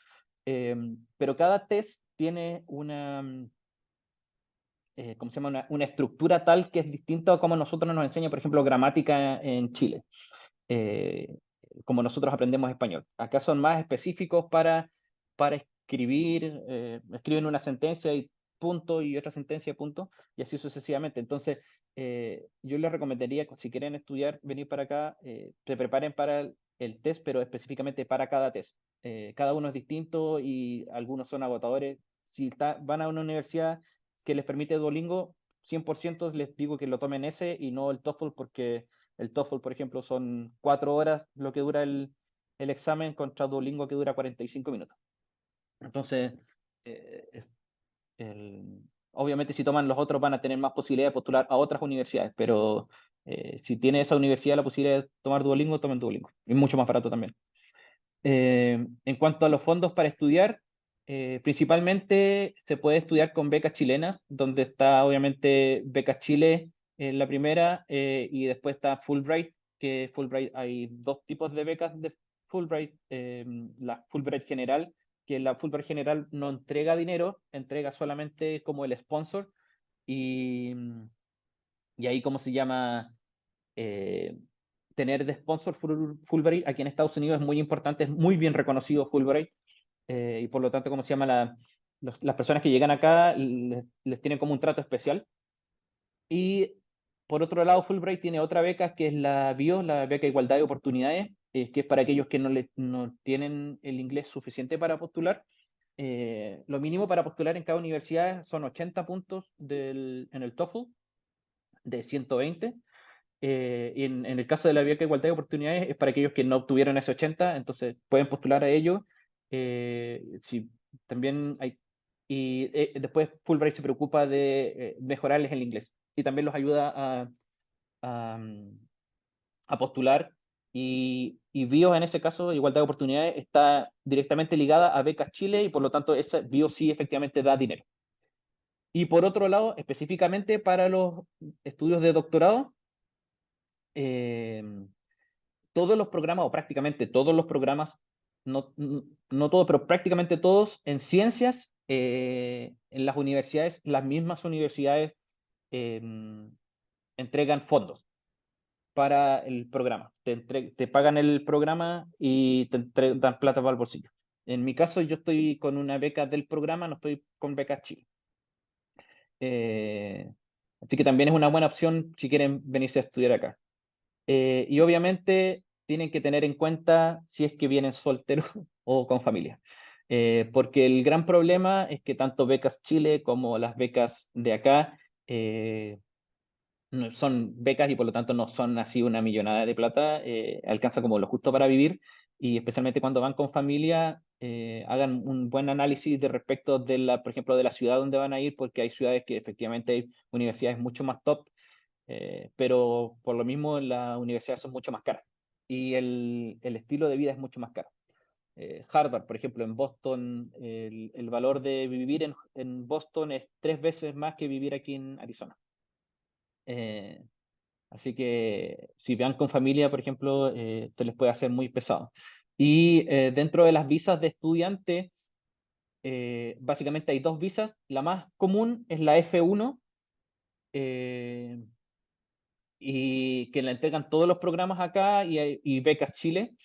Pero cada test tiene una, ¿cómo se llama? Una estructura tal que es distinta a como nosotros nos enseña, por ejemplo, gramática en Chile, eh, como nosotros aprendemos español. Acá son más específicos para escribir, escriben una sentencia y punto, y otra sentencia y punto, y así sucesivamente. Entonces, yo les recomendaría, si quieren estudiar, venir para acá, se preparen para el test, pero específicamente para cada test. Cada uno es distinto y algunos son agotadores. Si van a una universidad que les permite Duolingo, 100% les digo que lo tomen ese y no el TOEFL, porque el TOEFL, por ejemplo, son 4 horas lo que dura el examen contra Duolingo que dura 45 minutos. Entonces, eh, es- obviamente si toman los otros van a tener más posibilidad de postular a otras universidades, pero si tiene esa universidad la posibilidad de tomar Duolingo, tomen Duolingo. Es mucho más barato también. En cuanto a los fondos para estudiar, principalmente se puede estudiar con becas chilenas, donde está obviamente Becas Chile en la primera, y después está Fulbright, que Fulbright hay dos tipos de becas de Fulbright. La Fulbright general, que la Fulbright general no entrega dinero, entrega solamente como el sponsor, y, y ahí, ¿cómo se llama? eh, Tener de sponsor Fulbright aquí en Estados Unidos es muy importante, es muy bien reconocido Fulbright, y por lo tanto, ¿cómo se llama? Las personas que llegan acá les tienen como un trato especial. Y por otro lado, Fulbright tiene otra beca que es la BIO, la beca Igualdad de Oportunidades, que es para aquellos que no tienen el inglés suficiente para postular. Lo mínimo para postular en cada universidad son 80 puntos en el TOEFL de 120. Y en el caso de la beca Igualdad de Oportunidades es para aquellos que no obtuvieron ese 80, entonces pueden postular a ello. Sí, también hay, y después Fulbright se preocupa de mejorarles el inglés y también los ayuda a, a postular. Y BIOS en ese caso, Igualdad de Oportunidades, está directamente ligada a Becas Chile y por lo tanto esa BIOS sí efectivamente da dinero. Y por otro lado, específicamente para los estudios de doctorado, eh, todos los programas, o prácticamente todos los programas, no todos, pero prácticamente todos en ciencias, en las universidades, las mismas universidades eh, entregan fondos para el programa. Te pagan el programa y dan plata para el bolsillo. En mi caso, yo estoy con una beca del programa, no estoy con becas Chile. Eh, Así que también es una buena opción si quieren venirse a estudiar acá. Y obviamente tienen que tener en cuenta si es que vienen solteros o con familia. Porque el gran problema es que tanto becas Chile como las becas de acá no son becas y por lo tanto no son así una millonada de plata, alcanza como lo justo para vivir, y especialmente cuando van con familia, hagan un buen análisis de respecto de por ejemplo, de la ciudad donde van a ir, porque hay ciudades que efectivamente hay universidades mucho más top, pero por lo mismo las universidades son mucho más caras y el estilo de vida es mucho más caro. Harvard, por ejemplo, en Boston, el valor de vivir en Boston es 3 veces más que vivir aquí en Arizona. Eh, Así que si van con familia, por ejemplo, se les puede hacer muy pesado. Y dentro de las visas de estudiante, básicamente hay dos visas. La más común es la F1, eh, y que la entregan todos los programas acá y becas Chile.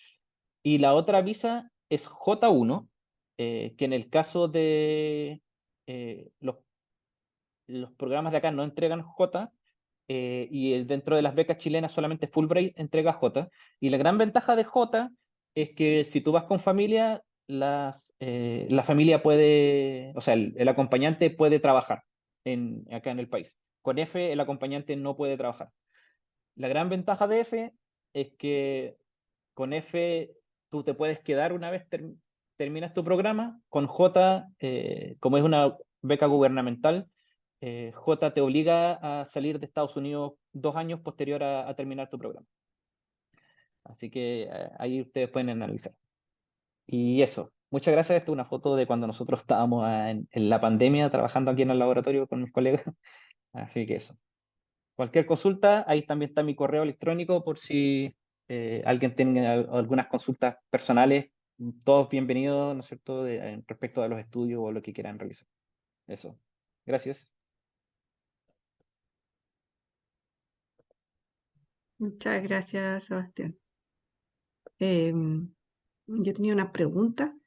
Y la otra visa es J1, que en el caso de los programas de acá no entregan J, y dentro de las becas chilenas solamente Fulbright entrega J. Y la gran ventaja de J es que si tú vas con familia, la familia puede, o sea, el acompañante puede trabajar acá en el país. Con F, el acompañante no puede trabajar. La gran ventaja de F es que con F tú te puedes quedar una vez terminas tu programa. Con J, como es una beca gubernamental, J te obliga a salir de Estados Unidos 2 años posterior a terminar tu programa. Así que ahí ustedes pueden analizar. Y eso, muchas gracias. Esta es una foto de cuando nosotros estábamos en la pandemia trabajando aquí en el laboratorio con mis colegas. Así que eso. Cualquier consulta, ahí también está mi correo electrónico por si alguien tiene algunas consultas personales. Todos bienvenidos, ¿no es cierto?, respecto a los estudios o lo que quieran realizar. Eso. Gracias. Muchas gracias, Sebastián. Yo tenía una pregunta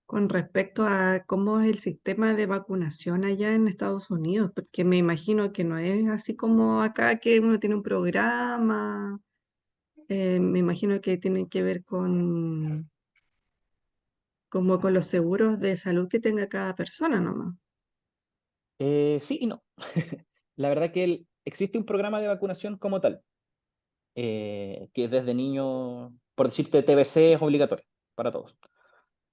con respecto a cómo es el sistema de vacunación allá en Estados Unidos, porque me imagino que no es así como acá que uno tiene un programa, me imagino que tiene que ver con, como con los seguros de salud que tenga cada persona nomás. Sí y no. La verdad que existe un programa de vacunación como tal, que desde niño, por decirte, TBC es obligatorio para todos.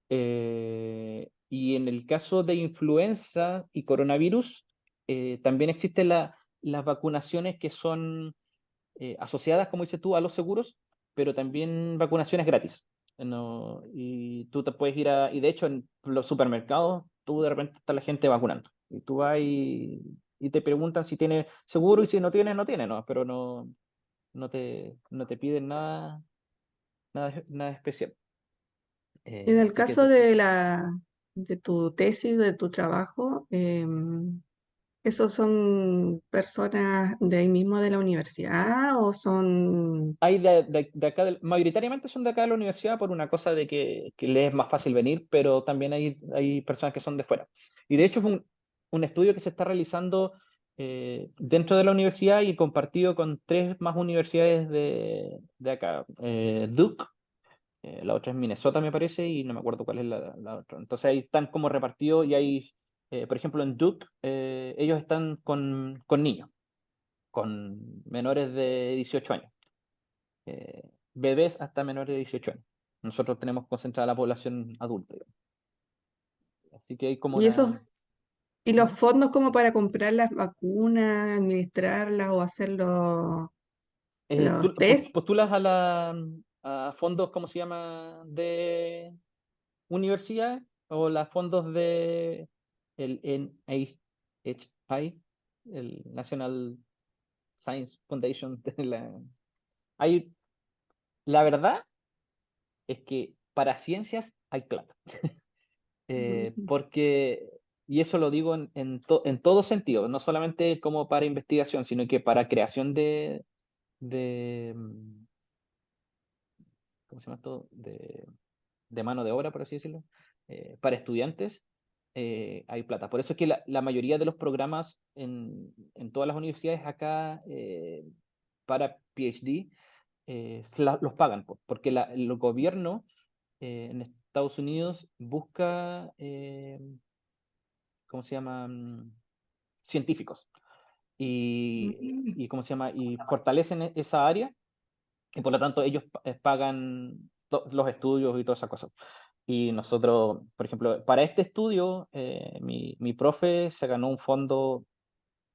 Y en el caso de influenza y coronavirus, también existen las vacunaciones que son asociadas, como dices tú, a los seguros, pero también vacunaciones gratis. No, y tú te puedes y de hecho en los supermercados, tú de repente está la gente vacunando. Y tú vas y te preguntan si tienes seguro y si no tienes, no tienes, ¿no? Pero no te piden nada especial. En el Así que caso de de tu tesis, de tu trabajo, ¿esos son personas de ahí mismo de la universidad o son... hay de acá, mayoritariamente son de acá de la universidad por una cosa de que les es más fácil venir, pero también hay personas que son de fuera. Y de hecho es un estudio que se está realizando dentro de la universidad y compartido con 3 más universidades de acá. Duke, la otra es Minnesota, me parece, y no me acuerdo cuál es la otra. Entonces ahí están como repartidos y hay, por ejemplo, en Duke, ellos están con niños, con menores de 18 años, bebés hasta menores de 18 años. Nosotros tenemos concentrada la población adulta, digamos. Así que hay como ¿Y esos, una... y los ¿Mm? fondos como para comprar las vacunas, administrarlas o hacer Tú los test? postulas a fondos, ¿cómo se llama?, de universidad o los fondos de el NIH, el National Science Foundation. Hay, la verdad es que para ciencias hay plata. Mm, Porque, y eso lo digo en todo sentido, no solamente como para investigación, sino que para creación de ¿cómo se llama esto? De mano de obra, por así decirlo, para estudiantes, hay plata. Por eso es que la mayoría de los programas en todas las universidades acá para PhD los pagan, porque el gobierno en Estados Unidos busca, ¿cómo se llama? Científicos. mm. ¿Cómo se llama? Y fortalecen esa área y por lo tanto ellos pagan los estudios y todas esas cosas. Y nosotros, por ejemplo, para este estudio, mi profe se ganó un fondo,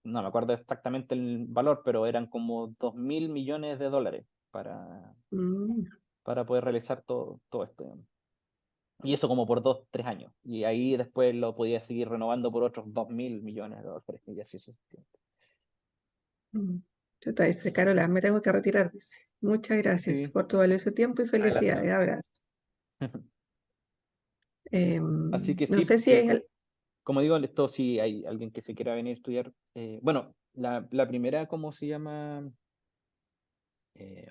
no me acuerdo exactamente el valor, pero eran como 2.000 millones de dólares Mm. para poder realizar todo esto, digamos. Y eso como por 2, 3 años. Y ahí después lo podía seguir renovando por otros 2.000 millones de dólares. Y así sucesivamente. Mm. Chuta, dice Carola, me tengo que retirar, dice. Muchas gracias Sí, por tu valioso tiempo y gracias. felicidades. Abrazo. Así que No sí, sé si hay... como digo, esto si hay alguien que se quiera venir a estudiar. Bueno, la primera, ¿cómo se llama?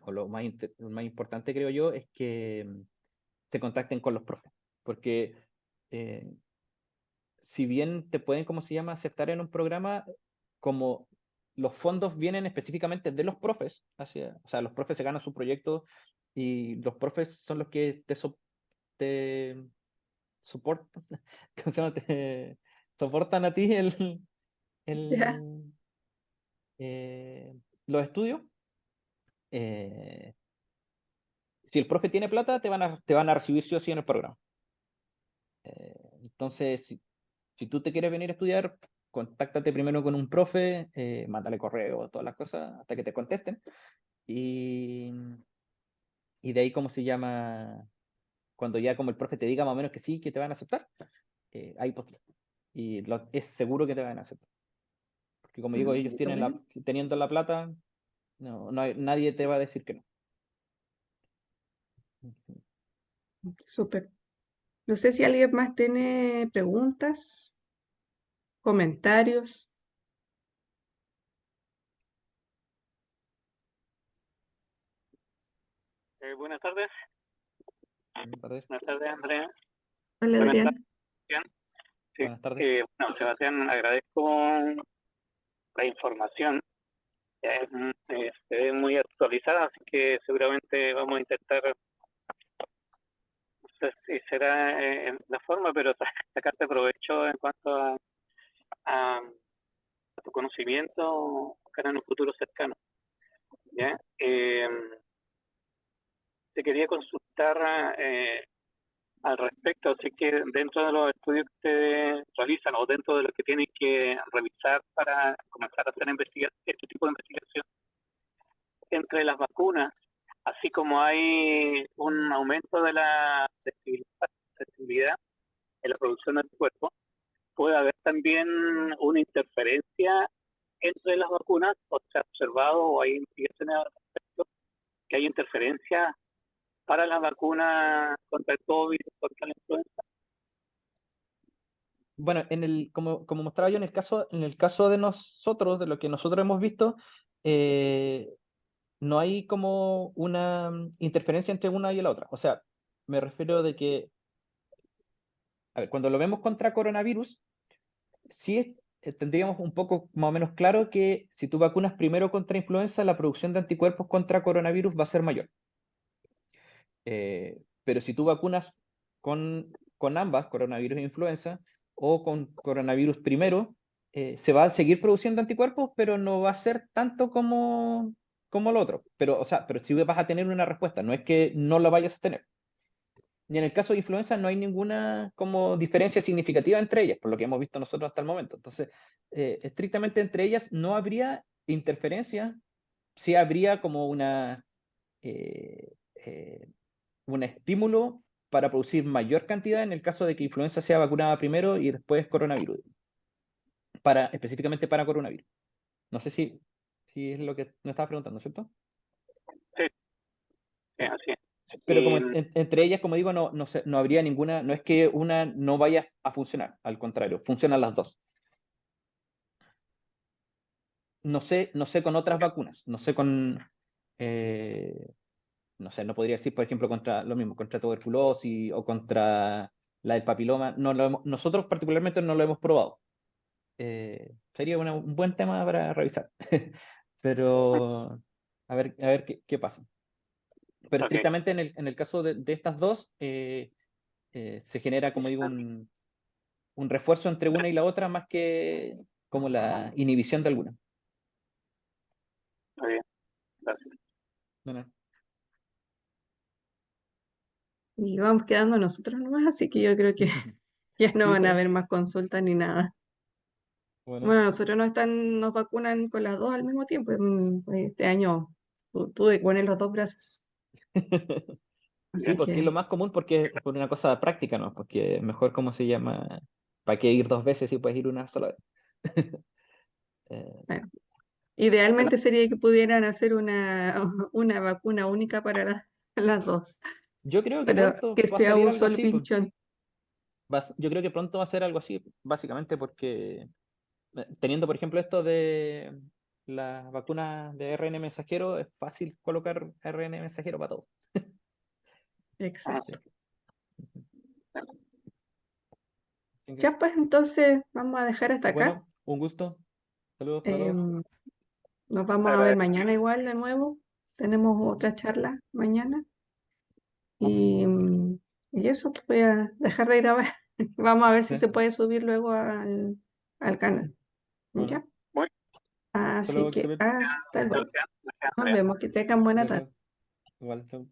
O lo más importante, creo yo, es que se contacten con los profes. Porque eh, si bien te pueden, ¿cómo se llama?, aceptar en un programa, como los fondos vienen específicamente de los profes, o sea, los profes se ganan su proyecto y los profes son los que te soportan, ¿cómo se llama? Soportan a ti Ya. el, los estudios. eh, si el profe tiene plata, te van a recibir sí o sí en el programa. Entonces, si tú te quieres venir a estudiar, contáctate primero con un profe, mándale correo, todas las cosas, hasta que te contesten. Y, y de ahí, ¿cómo se llama? Cuando ya como el profe te diga más o menos que sí, que te van a aceptar, ahí postula. Y es seguro que te van a aceptar. Porque como digo, ellos Qué tienen bueno. teniendo la plata, nadie te va a decir que no. Súper. No sé si alguien más tiene preguntas, comentarios. Buenas tardes. Buenas tardes. Buenas tardes, Andrea. Hola, Buenas tardes, Adrián. Sebastián. Sí, Buenas tardes. bueno, Sebastián, agradezco la información. Se ve muy actualizada, así que seguramente vamos a intentar, no sé si será en la forma, pero sacarte provecho en cuanto a tu conocimiento para en un futuro cercano. ¿Ya? Te quería consultar al respecto, así que dentro de los estudios que ustedes realizan o dentro de lo que tienen que revisar para comenzar a hacer este tipo de investigación, entre las vacunas, así como hay un aumento de la sensibilidad en la producción del cuerpo, puede haber también una interferencia entre las vacunas, o se ha observado o hay investigaciones al respecto, que hay interferencia para las vacunas contra el COVID, contra la influenza. Bueno, como mostraba yo en el caso de nosotros, de lo que nosotros hemos visto, no hay como una interferencia entre una y la otra. O sea, me refiero de que, a ver, cuando lo vemos contra coronavirus, sí tendríamos un poco más o menos claro que si tú vacunas primero contra influenza, la producción de anticuerpos contra coronavirus va a ser mayor. Pero si tú vacunas con ambas, coronavirus e influenza, o con coronavirus primero, se va a seguir produciendo anticuerpos, pero no va a ser tanto como lo otro. Pero, o sea, pero sí vas a tener una respuesta, no es que no la vayas a tener. Y en el caso de influenza no hay ninguna como diferencia significativa entre ellas, por lo que hemos visto nosotros hasta el momento. Entonces, estrictamente entre ellas no habría interferencia, sí habría como eh, eh, un estímulo para producir mayor cantidad en el caso de que influenza sea vacunada primero y después coronavirus, específicamente para coronavirus. No sé si es lo que me estabas preguntando, ¿cierto? Sí, sí, Ya. así es. Pero como Y, entre ellas, como digo, no habría ninguna, no es que una no vaya a funcionar, al contrario, funcionan las dos. No sé con otras vacunas, eh, no sé, no podría decir, por ejemplo, contra lo mismo, contra tuberculosis o contra la del papiloma. Nosotros particularmente no lo hemos probado. Sería un buen tema para revisar. Pero a ver qué pasa. Pero ok, estrictamente en el caso de estas dos, se genera, como digo, un refuerzo entre una y la otra más que como la inhibición de alguna. muy bien, gracias. No, no. Y vamos quedando nosotros nomás, así que yo creo que ya no Sí, van está a bien. haber más consultas ni nada. Bueno, Bueno, nosotros nos vacunan con las dos al mismo tiempo. Este año tuve que poner los dos brazos. sí, Así porque es lo que, más común, porque es por una cosa práctica, ¿no? Porque mejor, ¿cómo se llama? ¿Para qué ir dos veces si puedes ir una sola vez? Eh, bueno, Bueno, idealmente sería que pudieran hacer una vacuna única para las dos, yo creo que pero pronto que va a sea salir un algo solo así, pues. pinchón. Yo creo que pronto va a ser algo así, básicamente porque teniendo, por ejemplo, esto de las vacunas de ARN mensajero, es fácil colocar ARN mensajero para todo. ajá, Sí. Exacto. Así que, Ya pues entonces vamos a dejar hasta acá. bueno, un gusto. Saludos para todos. Em, Nos vamos a ver agradezco. mañana igual de nuevo. Tenemos Ujú. otra charla mañana. Y Y eso te voy a dejar de grabar. Vamos a ver si Sí, se puede subir luego al canal. bueno, ¿Ya? Muy Así solo que que también, hasta luego. gracias, Nos Andrea. vemos. Que tengan buena ya, tarde. chao. Igual, chao.